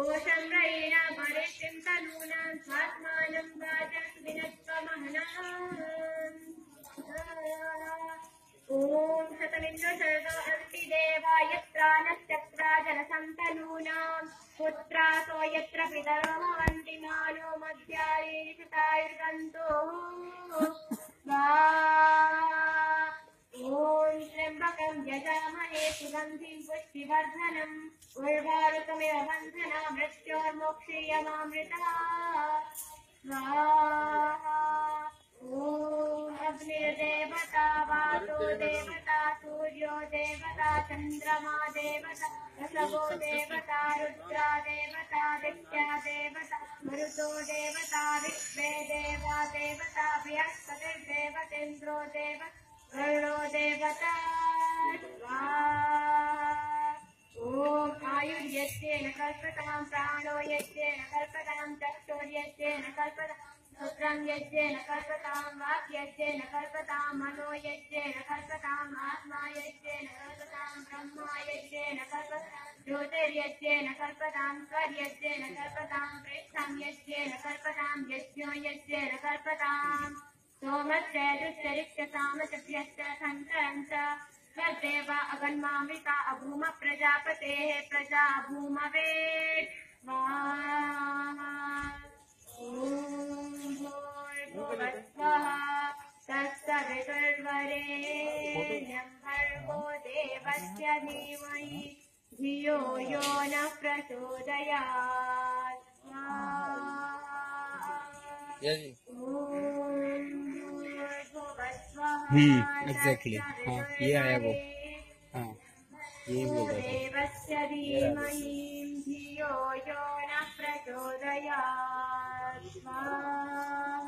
कोशंग्रयेण परिष्टिं तनूनां स्वात्मानं वाचस्विनत्वमहनाम् ॐ शतमिन्द्र सर्गो अस्ति देवा यत्र नक्षत्रा जलसन्तनूनां पुत्रासो यत्र पितरो भवन्ति मानो मध्यायुर्गन्तो ॐ त्र्यम्बकं यजामहे सुगन्धिं पुष्टिवर्धनम् उर्वारुकमिव बन्धना मृत्योर्मोक्षीयमामृता स्वाहा ॐ अग्निर्देवता वातो देवता सूर्यो देवता चन्द्रमा देवता रसवो देवता रुद्रा देवता दित्या देवता मरुतो देवता विश्वे देवा देवता बृहस्पतिर्देवतेन्द्रो देवता वरुणो देवता ॐ आयुर्यस्येन कल्पतां प्राणो यस्येन कल्पतां चक्षुर्यस्येन कल्पतां श्रोत्रं यस्येन कल्पतां वाक् यस्येन कल्पतां मनो यस्येन कल्पताम् आत्मा यस्येन कल्पतां ब्रह्मा यस्येन कल्पतां ज्योतिर्यस्येन कल्पतां स्वर्यस्येन कल्पतां प्रेक्षं यस्येन कल्पतां यज्ञो यस्येन कल्पतां सोमस्य दुश्चरिक्षसामचभ्यश्च सन्तरं च तद्देवा अगन्मामृता अभूम प्रजापतेः प्रजा भूमवेत् स्वाहा ॐ भूर्भुवस्वः तत्सवितुर्वरेण्यं भर्गो देवस्य धीमहि धियो यो नः प्रचोदयात् एग्जैक्टली हाँ ये आया वो हाँ ये बोल रहा देवस्य धीमहि धियो यो नः प्रचोदयात् स्वाहा